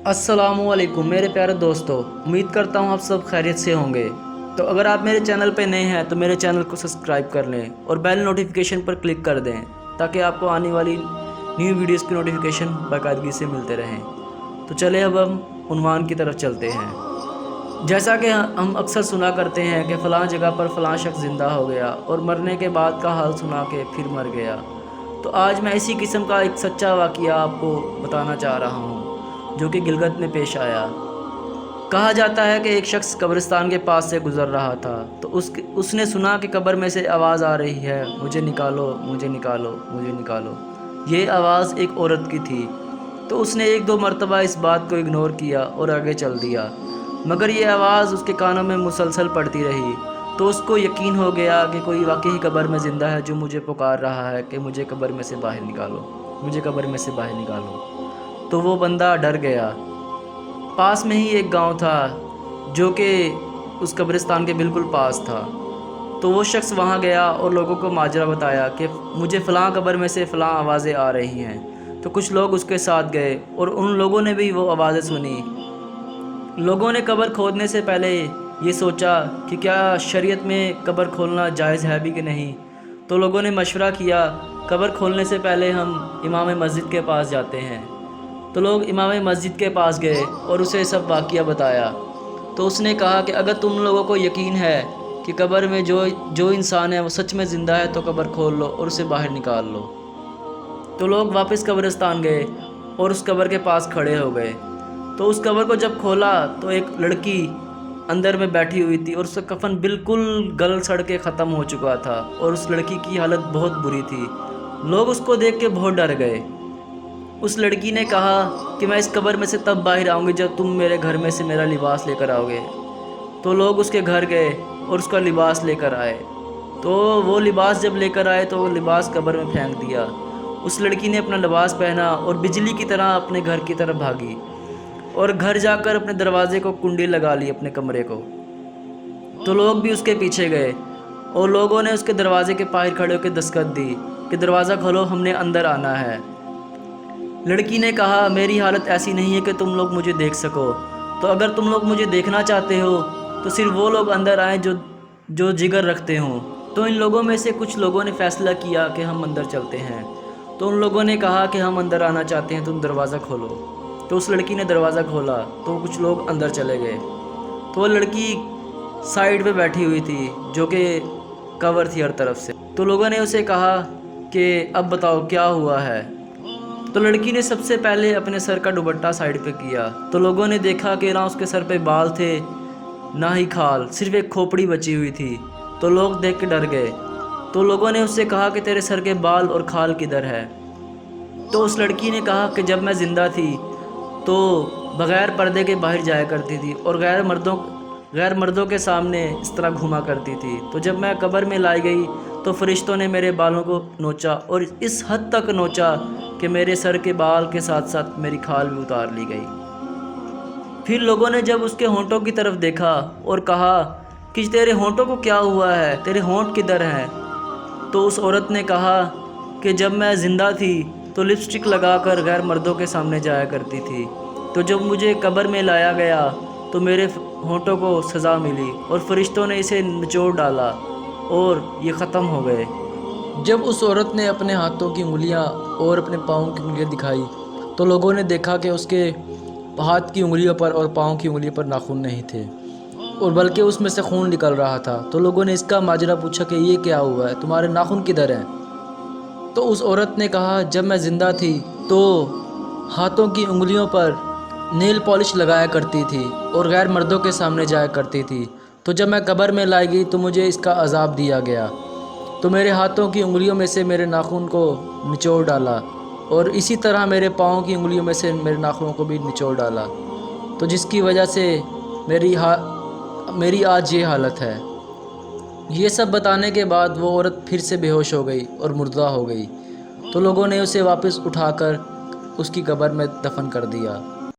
अस्सलामुअलैकुम मेरे प्यारे दोस्तों, उम्मीद करता हूँ आप सब खैरियत से होंगे। तो अगर आप मेरे चैनल पे नए हैं तो मेरे चैनल को सब्सक्राइब कर लें और बेल नोटिफिकेशन पर क्लिक कर दें ताकि आपको आने वाली न्यू वीडियोस की नोटिफिकेशन बाकायदगी से मिलते रहें। तो चले अब हम उन्वान की तरफ चलते हैं। जैसा कि हम अक्सर सुना करते हैं कि फ़लाँ जगह पर फ़लाँ शख्स ज़िंदा हो गया और मरने के बाद का हाल सुना के फिर मर गया। तो आज मैं इसी किस्म का एक सच्चा वाक़या आपको बताना चाह रहा हूँ जो कि गिलगित में पेश आया। कहा जाता है कि एक शख्स कब्रिस्तान के पास से गुज़र रहा था तो उसने सुना कि कब्र में से आवाज़ आ रही है, मुझे निकालो, मुझे निकालो, मुझे निकालो। ये आवाज़ एक औरत की थी। तो उसने एक दो मरतबा इस बात को इग्नोर किया और आगे चल दिया, मगर ये आवाज़ उसके कानों में मुसलसल पड़ती रही। तो उसको यकीन हो गया कि कोई वाकई कब्र में ज़िंदा है जो मुझे पुकार रहा है कि मुझे कब्र में से बाहर निकालो, मुझे कब्र में से बाहर निकालो। तो वो बंदा डर गया। पास में ही एक गांव था जो कि उस कब्रिस्तान के बिल्कुल पास था। तो वो शख्स वहां गया और लोगों को माजरा बताया कि मुझे फ़लाँ कब्र में से फ़लाँ आवाज़ें आ रही हैं। तो कुछ लोग उसके साथ गए और उन लोगों ने भी वो आवाज़ें सुनी। लोगों ने कब्र खोदने से पहले ये सोचा कि क्या शरीयत में कब्र खोलना जायज़ है भी कि नहीं। तो लोगों ने मशवरा किया, कब्र खोलने से पहले हम इमाम मस्जिद के पास जाते हैं। तो लोग इमाम मस्जिद के पास गए और उसे सब वाक़या बताया। तो उसने कहा कि अगर तुम लोगों को यकीन है कि कब्र में जो इंसान है वो सच में ज़िंदा है तो कब्र खोल लो और उसे बाहर निकाल लो। तो लोग वापस कब्रिस्तान गए और उस कब्र के पास खड़े हो गए। तो उस कब्र को जब खोला तो एक लड़की अंदर में बैठी हुई थी और उसका कफन बिल्कुल गल सड़ के ख़त्म हो चुका था और उस लड़की की हालत बहुत बुरी थी। लोग उसको देख के बहुत डर गए। उस लड़की ने कहा कि मैं इस कब्र में से तब बाहर आऊँगी जब तुम मेरे घर में से मेरा लिबास लेकर आओगे। तो लोग उसके घर गए और उसका लिबास लेकर आए। तो वो लिबास जब लेकर आए तो वो लिबास कब्र में फेंक दिया। उस लड़की ने अपना लिबास पहना और बिजली की तरह अपने घर की तरफ भागी और घर जाकर अपने दरवाजे को कुंडी लगा ली अपने कमरे को। तो लोग भी उसके पीछे गए और लोगों ने उसके दरवाजे के बाहर खड़े होकर दस्तक दी कि दरवाज़ा खोलो, हमने अंदर आना है। लड़की ने कहा, मेरी हालत ऐसी नहीं है कि तुम लोग मुझे देख सको। तो अगर तुम लोग मुझे देखना चाहते हो तो सिर्फ वो लोग अंदर आएँ जो जिगर रखते हों। तो इन लोगों में से कुछ लोगों ने फ़ैसला किया कि हम अंदर चलते हैं। तो उन लोगों ने कहा कि हम अंदर आना चाहते हैं, तुम दरवाज़ा खोलो। तो उस लड़की ने दरवाज़ा खोला तो कुछ लोग अंदर चले गए। तो वो लड़की साइड पे बैठी हुई थी जो कि कवर थी हर तरफ से। तो लोगों ने उसे कहा कि अब बताओ क्या हुआ है। तो लड़की ने सबसे पहले अपने सर का दुपट्टा साइड पे किया। तो लोगों ने देखा कि ना उसके सर पे बाल थे ना ही खाल, सिर्फ एक खोपड़ी बची हुई थी। तो लोग देख के डर गए। तो लोगों ने उससे कहा कि तेरे सर के बाल और खाल किधर है। तो उस लड़की ने कहा कि जब मैं ज़िंदा थी तो बग़ैर पर्दे के बाहर जाया करती थी और गैर मर्दों के सामने इस तरह घूमा करती थी। तो जब मैं कब्र में लाई गई तो फरिश्तों ने मेरे बालों को नोचा और इस हद तक नोचा कि मेरे सर के बाल के साथ साथ मेरी खाल भी उतार ली गई। फिर लोगों ने जब उसके होंठों की तरफ देखा और कहा कि तेरे होंठों को क्या हुआ है, तेरे होंठ किधर हैं। तो उस औरत ने कहा कि जब मैं ज़िंदा थी तो लिपस्टिक लगाकर गैर मर्दों के सामने जाया करती थी। तो जब मुझे कब्र में लाया गया तो मेरे होंठों को सज़ा मिली और फरिश्तों ने इसे निचोड़ डाला और ये ख़त्म हो गए। जब उस औरत ने अपने हाथों की उंगलियां और अपने पाँव की उंगलियां दिखाई तो लोगों ने देखा कि उसके हाथ की उंगलियों पर और पाँव की उंगलियों पर नाखून नहीं थे और बल्कि उसमें से खून निकल रहा था। तो लोगों ने इसका माजरा पूछा कि ये क्या हुआ है, तुम्हारे नाखून किधर हैं। तो उस औरत ने कहा, जब मैं ज़िंदा थी तो हाथों की उंगलियों पर नेल पॉलिश लगाया करती थी और गैर मर्दों के सामने जाया करती थी। तो जब मैं कब्र में लाई गई तो मुझे इसका अजाब दिया गया। तो मेरे हाथों की उंगलियों में से मेरे नाखून को निचोड़ डाला और इसी तरह मेरे पाँव की उंगलियों में से मेरे नाखूनों को भी निचोड़ डाला। तो जिसकी वजह से मेरी आज ये हालत है। ये सब बताने के बाद वो औरत फिर से बेहोश हो गई और मुर्दा हो गई। तो लोगों ने उसे वापस उठाकर उसकी कब्र में दफन कर दिया।